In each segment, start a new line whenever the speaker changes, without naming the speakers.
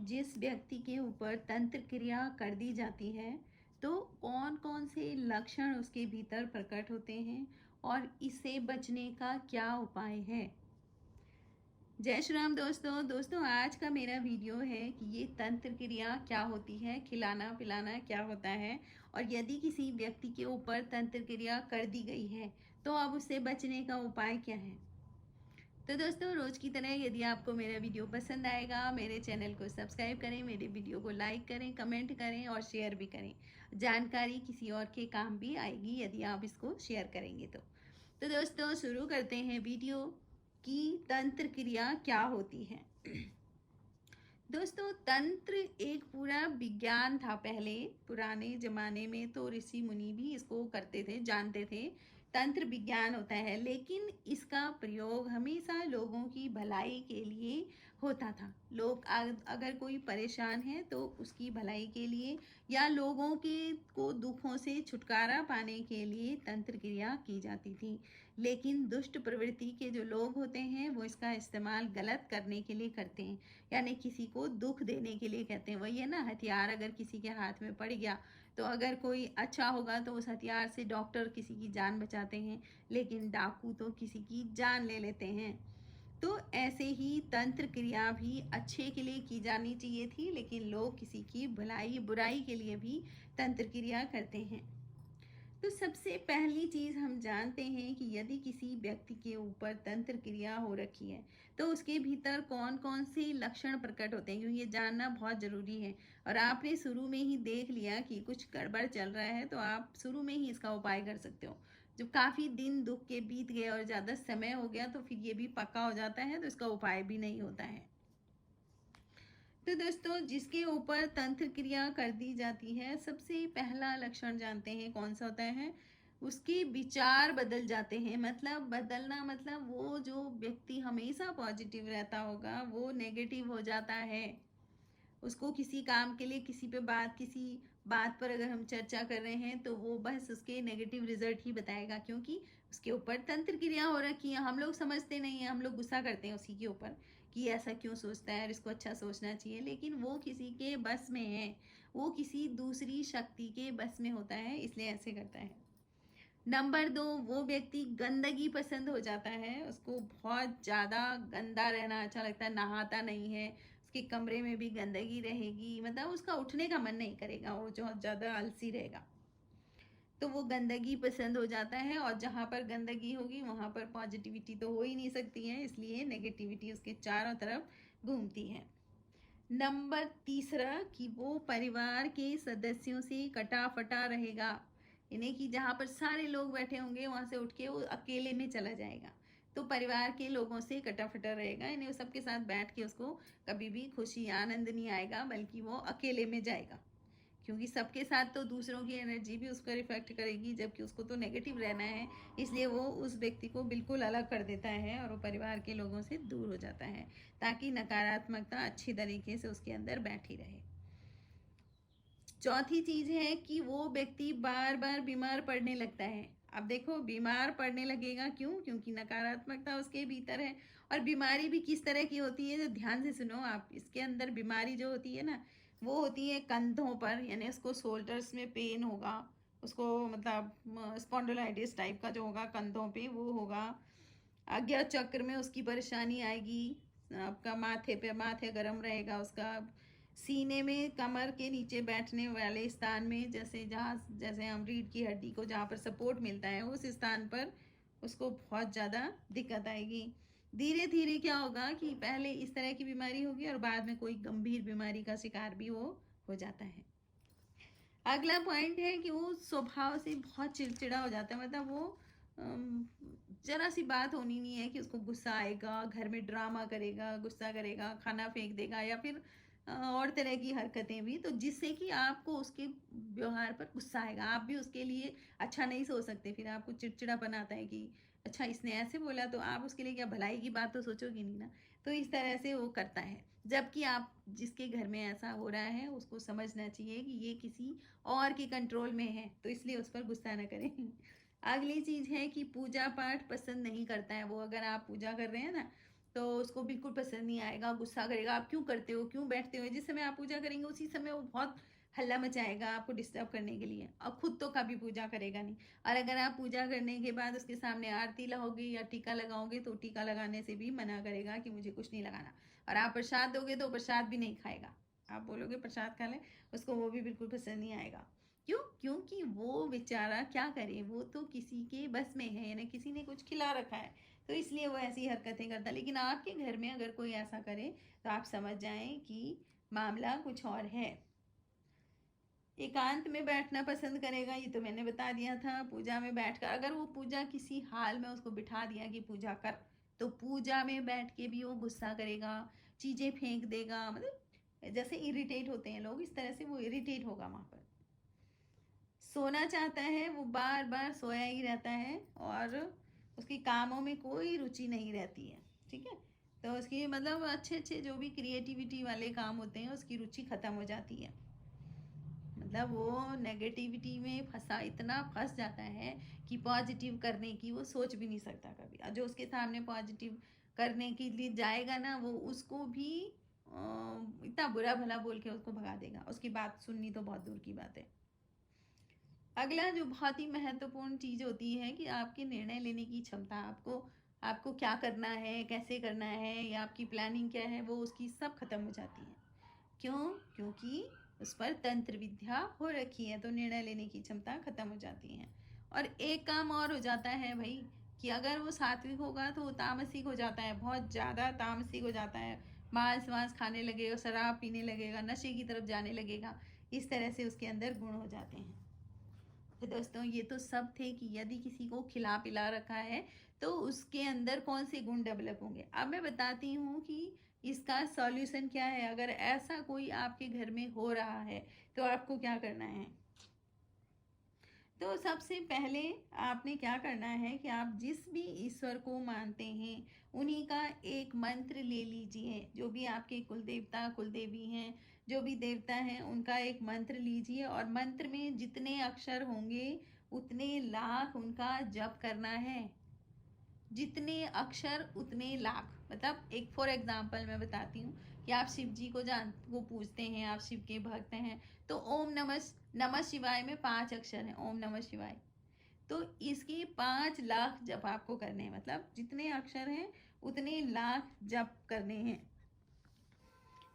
जिस व्यक्ति के ऊपर तंत्र क्रिया कर दी जाती है तो कौन कौन से लक्षण उसके भीतर प्रकट होते हैं और इससे बचने का क्या उपाय है। जय श्री राम दोस्तों आज का मेरा वीडियो है कि ये तंत्र क्रिया क्या होती है, खिलाना पिलाना क्या होता है और यदि किसी व्यक्ति के ऊपर तंत्र क्रिया कर दी गई है तो अब उससे बचने का उपाय क्या है। तो दोस्तों रोज की तरह यदि आपको मेरा वीडियो पसंद आएगा मेरे चैनल को सब्सक्राइब करें, मेरे वीडियो को लाइक करें, कमेंट करें और शेयर भी करें। जानकारी किसी और के काम भी आएगी यदि आप इसको शेयर करेंगे तो दोस्तों शुरू करते हैं वीडियो की तंत्र क्रिया क्या होती है। दोस्तों तंत्र एक पूरा विज्ञान था। पहले पुराने जमाने में तो ऋषि मुनि भी इसको करते थे, जानते थे तंत्र विज्ञान होता है, लेकिन इसका प्रयोग हमेशा लोगों की भलाई के लिए होता था। लोग अगर कोई परेशान है तो उसकी भलाई के लिए या लोगों के को दुखों से छुटकारा पाने के लिए तंत्र क्रिया की जाती थी। लेकिन दुष्ट प्रवृत्ति के जो लोग होते हैं वो इसका इस्तेमाल गलत करने के लिए करते हैं, यानी किसी को दुख देने के लिए कहते हैं। वही है ना, हथियार अगर किसी के हाथ में पड़ गया तो अगर कोई अच्छा होगा तो उस हथियार से डॉक्टर किसी की जान बचाते हैं, लेकिन डाकू तो किसी की जान ले लेते हैं। तो ऐसे ही तंत्र क्रिया भी अच्छे के लिए की जानी चाहिए थी, लेकिन लोग किसी की भलाई बुराई के लिए भी तंत्र क्रिया करते हैं। तो सबसे पहली चीज़ हम जानते हैं कि यदि किसी व्यक्ति के ऊपर तंत्र क्रिया हो रखी है तो उसके भीतर कौन कौन से लक्षण प्रकट होते हैं, क्योंकि ये जानना बहुत ज़रूरी है। और आपने शुरू में ही देख लिया कि कुछ गड़बड़ चल रहा है तो आप शुरू में ही इसका उपाय कर सकते हो। जब काफ़ी दिन दुख के बीत गए और ज़्यादा समय हो गया तो फिर ये भी पक्का हो जाता है तो इसका उपाय भी नहीं होता है। तो दोस्तों जिसके ऊपर तंत्र क्रिया कर दी जाती है सबसे पहला लक्षण जानते हैं कौन सा होता है। उसके विचार बदल जाते हैं। मतलब बदलना मतलब वो जो व्यक्ति हमेशा पॉजिटिव रहता होगा वो नेगेटिव हो जाता है। उसको किसी काम के लिए किसी बात पर अगर हम चर्चा कर रहे हैं तो वो बस उसके नेगेटिव रिजल्ट ही बताएगा, क्योंकि उसके ऊपर तंत्र क्रिया हो रखी है। हम लोग समझते नहीं है, हम लोग गुस्सा करते हैं उसी के ऊपर कि ऐसा क्यों सोचता है और इसको अच्छा सोचना चाहिए, लेकिन वो किसी के बस में है, वो किसी दूसरी शक्ति के बस में होता है, इसलिए ऐसे करता है। नंबर 2, वो व्यक्ति गंदगी पसंद हो जाता है। उसको बहुत ज़्यादा गंदा रहना अच्छा लगता है, नहाता नहीं है, उसके कमरे में भी गंदगी रहेगी, मतलब उसका उठने का मन नहीं करेगा, वो जो ज़्यादा आलसी रहेगा तो वो गंदगी पसंद हो जाता है। और जहाँ पर गंदगी होगी वहाँ पर पॉजिटिविटी तो हो ही नहीं सकती है, इसलिए नेगेटिविटी उसके चारों तरफ घूमती है। नंबर 3 कि वो परिवार के सदस्यों से कटा फटा रहेगा, यानी कि जहाँ पर सारे लोग बैठे होंगे वहाँ से उठ के वो अकेले में चला जाएगा। तो परिवार के लोगों से कटा फटा रहेगा, यानी वो सबके साथ बैठ के उसको कभी भी खुशी आनंद नहीं आएगा, बल्कि वो अकेले में जाएगा, क्योंकि सबके साथ तो दूसरों की एनर्जी भी उसको रिफ्लेक्ट करेगी, जबकि उसको तो नेगेटिव रहना है, इसलिए वो उस व्यक्ति को बिल्कुल अलग कर देता है और वो परिवार के लोगों से दूर हो जाता है, ताकि नकारात्मकता अच्छी तरीके से उसके अंदर बैठी रहे। चौथी चीज है कि वो व्यक्ति बार बार बीमार पड़ने लगता है। अब देखो बीमार पड़ने लगेगा क्यों, क्योंकि नकारात्मकता उसके भीतर है। और बीमारी भी किस तरह की होती है तो ध्यान से सुनो आप। इसके अंदर बीमारी जो होती है ना वो होती है कंधों पर, यानी उसको शोल्डर्स में पेन होगा, उसको मतलब स्पॉन्डिलाइटिस टाइप का जो होगा कंधों पे वो होगा। आज्ञा चक्र में उसकी परेशानी आएगी, आपका माथे गर्म रहेगा, उसका सीने में कमर के नीचे बैठने वाले स्थान में, जैसे हम रीढ़ की हड्डी को जहाँ पर सपोर्ट मिलता है उस स्थान पर उसको बहुत ज़्यादा दिक्कत आएगी। धीरे धीरे क्या होगा कि पहले इस तरह की बीमारी होगी और बाद में कोई गंभीर बीमारी का शिकार भी वो हो जाता है। अगला पॉइंट है कि वो स्वभाव से बहुत चिड़चिड़ा हो जाता है। मतलब वो जरा सी बात होनी नहीं है कि उसको गुस्सा आएगा, घर में ड्रामा करेगा, गुस्सा करेगा, खाना फेंक देगा या फिर और तरह की हरकतें भी, तो जिससे कि आपको उसके व्यवहार पर गुस्सा आएगा, आप भी उसके लिए अच्छा नहीं सोच सकते, फिर आपको चिड़चिड़ापन आता है कि अच्छा इसने ऐसे बोला तो आप उसके लिए क्या भलाई की बात तो सोचोगे नहीं ना। तो इस तरह से वो करता है, जबकि आप जिसके घर में ऐसा हो रहा है उसको समझना चाहिए कि ये किसी और के कंट्रोल में है, तो इसलिए उस पर गुस्सा ना करें। अगली चीज़ है कि पूजा पाठ पसंद नहीं करता है वो। अगर आप पूजा कर रहे हैं ना तो उसको बिल्कुल पसंद नहीं आएगा, गुस्सा करेगा, आप क्यों करते हो, क्यों बैठते हो। जिस समय आप पूजा करेंगे उसी समय वो बहुत हल्ला मचाएगा आपको डिस्टर्ब करने के लिए, और खुद तो कभी पूजा करेगा नहीं। और अगर आप पूजा करने के बाद उसके सामने आरती लाओगे या टीका लगाओगे तो टीका लगाने से भी मना करेगा कि मुझे कुछ नहीं लगाना। और आप प्रसाद दोगे तो प्रसाद भी नहीं खाएगा, आप बोलोगे प्रसाद खा ले, उसको वो भी बिल्कुल पसंद नहीं आएगा। क्यों? क्योंकि वो बेचारा क्या करे, वो तो किसी के बस में है ना, किसी ने कुछ खिला रखा है, तो इसलिए वो ऐसी हरकतें करता है। लेकिन आपके घर में अगर कोई ऐसा करे तो आप समझ जाएं कि मामला कुछ और है। एकांत में बैठना पसंद करेगा, ये तो मैंने बता दिया था। पूजा में बैठकर, अगर वो पूजा किसी हाल में उसको बिठा दिया कि पूजा कर, तो पूजा में बैठ के भी वो गुस्सा करेगा, चीज़ें फेंक देगा, मतलब जैसे इरिटेट होते हैं लोग, इस तरह से वो इरिटेट होगा वहाँ पर। सोना चाहता है, वो बार बार सोया ही रहता है और उसकी कामों में कोई रुचि नहीं रहती है, ठीक है। तो उसकी मतलब अच्छे अच्छे जो भी क्रिएटिविटी वाले काम होते हैं उसकी रुचि ख़त्म हो जाती है। मतलब वो नेगेटिविटी में फंसा, इतना फंस जाता है कि पॉजिटिव करने की वो सोच भी नहीं सकता कभी। और जो उसके सामने पॉजिटिव करने के लिए जाएगा ना, वो उसको भी इतना बुरा भला बोल के उसको भगा देगा, उसकी बात सुननी तो बहुत दूर की बात है। अगला जो बहुत ही महत्वपूर्ण चीज़ होती है कि आपके निर्णय लेने की क्षमता, आपको आपको क्या करना है, कैसे करना है, या आपकी प्लानिंग क्या है, वो उसकी सब खत्म हो जाती है। क्यों? क्योंकि उस पर तंत्र विद्या हो रखी है, तो निर्णय लेने की क्षमता खत्म हो जाती है। और एक काम और हो जाता है भाई, कि अगर वो सात्विक होगा तो वो तामसिक हो जाता है, बहुत ज़्यादा तामसिक हो जाता है। मांस वांस खाने लगेगा, शराब पीने लगेगा, नशे की तरफ जाने लगेगा, इस तरह से उसके अंदर गुण हो जाते हैं। तो दोस्तों ये तो सब थे कि यदि किसी को खिला पिला रखा है तो उसके अंदर कौन से गुण डेवलप होंगे। अब मैं बताती हूँ कि इसका सॉल्यूशन क्या है। अगर ऐसा कोई आपके घर में हो रहा है तो आपको क्या करना है। तो सबसे पहले आपने क्या करना है कि आप जिस भी ईश्वर को मानते हैं उन्हीं का एक मंत्र ले लीजिए। जो भी आपके कुल देवता कुलदेवी हैं, जो भी देवता हैं, उनका एक मंत्र लीजिए, और मंत्र में जितने अक्षर होंगे उतने लाख उनका जप करना है। जितने अक्षर उतने लाख, मतलब एक फॉर एग्जाम्पल मैं बताती हूँ कि आप शिव जी को पूजते हैं, आप शिव के भक्त हैं, तो ओम नमः शिवाय में 5 अक्षर हैं, ओम नमः शिवाय। तो इसकी 5 लाख जप आपको करने हैं, मतलब जितने अक्षर हैं उतने लाख जप करने हैं।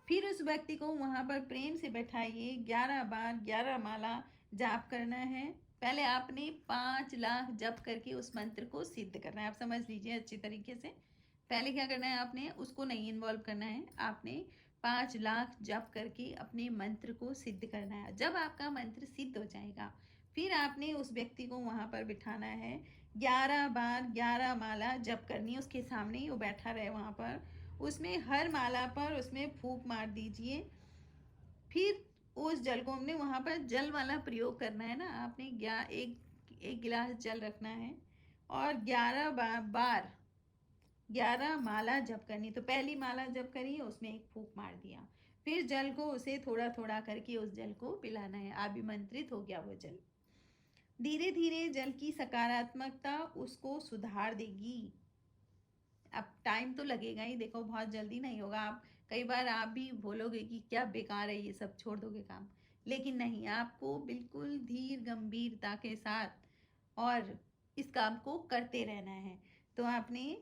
फिर उस व्यक्ति को वहाँ पर प्रेम से बैठाइए, 11 बार 11 माला जाप करना है। पहले आपने 5 लाख जप करके उस मंत्र को सिद्ध करना है। आप समझ लीजिए अच्छी तरीके से। पहले क्या करना है, आपने उसको नहीं इन्वॉल्व करना है, आपने 5 लाख जप करके अपने मंत्र को सिद्ध करना है। जब आपका मंत्र सिद्ध हो जाएगा फिर आपने उस व्यक्ति को वहाँ पर बिठाना है, 11 बार 11 माला जप करनी है उसके सामने ही, वो बैठा रहे वहाँ पर। उसमें हर माला पर उसमें फूंक मार दीजिए। फिर उस जल को हमने वहाँ पर जल वाला प्रयोग करना है ना, आपने एक गिलास जल रखना है और 11 बार 11 माला जप करनी। तो पहली माला जप करी, उसमें एक फूंक मार दिया, फिर जल को उसे थोड़ा थोड़ा करके उस जल को पिलाना है। अभिमंत्रित हो गया वो जल। धीरे धीरे जल की सकारात्मकता उसको सुधार देगी। अब टाइम तो लगेगा ही, देखो बहुत जल्दी नहीं होगा। आप कई बार आप भी बोलोगे कि क्या बेकार है ये सब, छोड़ दोगे काम, लेकिन नहीं, आपको बिल्कुल धीर गंभीरता के साथ और इस काम को करते रहना है। तो आपने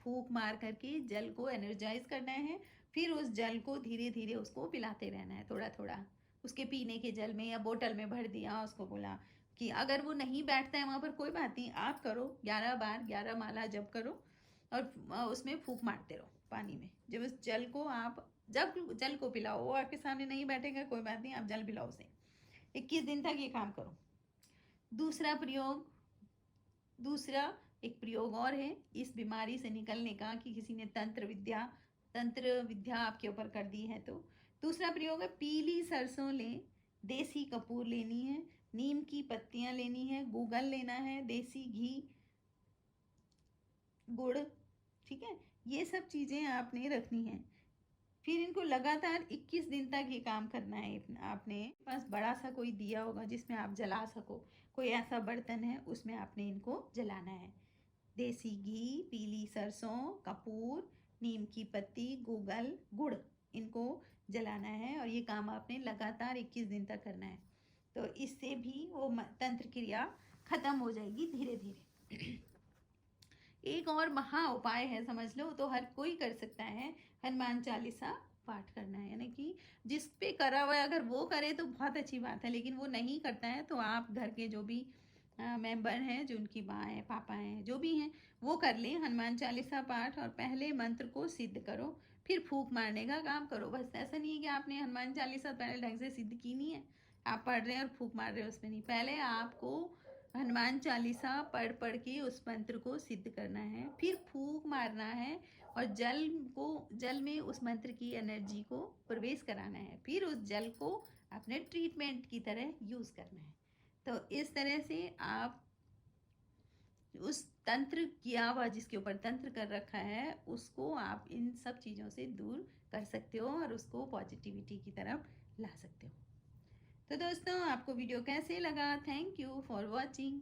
फूंक मार करके जल को एनर्जाइज करना है, फिर उस जल को धीरे धीरे उसको पिलाते रहना है, थोड़ा थोड़ा उसके पीने के जल में या बोतल में भर दिया। उसको बोला कि अगर वो नहीं बैठता है वहाँ पर, कोई बात नहीं, आप करो 11 बार 11 माला जप करो और उसमें फूंक मारते रहो पानी में। जब उस जल को आप जब जल को पिलाओ, वो आपके सामने नहीं बैठेगा कोई बात नहीं, आप जल पिलाओ उसे। 21 दिन तक ये काम करो। दूसरा एक प्रयोग और है इस बीमारी से निकलने का, कि किसी ने तंत्र विद्या आपके ऊपर कर दी है। तो दूसरा प्रयोग है, पीली सरसों लें, देसी कपूर लेनी है, नीम की पत्तियां लेनी है, गूगल लेना है, देसी घी, गुड़, ठीक है, ये सब चीज़ें आपने रखनी है। फिर इनको लगातार 21 दिन तक ये काम करना है। आपने पास बड़ा सा कोई दिया होगा जिसमें आप जला सको, कोई ऐसा बर्तन है उसमें आपने इनको जलाना है। देसी घी, पीली सरसों, कपूर, नीम की पत्ती, गूगल, गुड़, इनको जलाना है और ये काम आपने लगातार 21 दिन तक करना है। तो इससे भी वो तंत्र क्रिया खत्म हो जाएगी धीरे धीरे। एक और महा उपाय है, समझ लो, तो हर कोई कर सकता है, हनुमान चालीसा पाठ करना है। यानी कि जिस पे करा हुआ है अगर वो करे तो बहुत अच्छी बात है, लेकिन वो नहीं करता है तो आप घर के जो भी मेंबर हैं, जो उनकी माँ है, पापा हैं, जो भी हैं, वो कर लें हनुमान चालीसा पाठ। और पहले मंत्र को सिद्ध करो, फिर फूंक मारने का काम करो। बस ऐसा नहीं है कि आपने हनुमान चालीसा पहले ढंग से सिद्ध की नहीं है, आप पढ़ रहे हैं और फूंक मार रहे हो, उसमें नहीं। पहले आपको हनुमान चालीसा पढ़ पढ़ के उस मंत्र को सिद्ध करना है, फिर फूंक मारना है और जल में उस मंत्र की एनर्जी को प्रवेश कराना है, फिर उस जल को अपने ट्रीटमेंट की तरह यूज़ करना है। तो इस तरह से आप उस तंत्र किया हुआ, जिसके ऊपर तंत्र कर रखा है, उसको आप इन सब चीज़ों से दूर कर सकते हो और उसको पॉजिटिविटी की तरफ ला सकते हो। तो दोस्तों, आपको वीडियो कैसे लगा? Thank you for watching.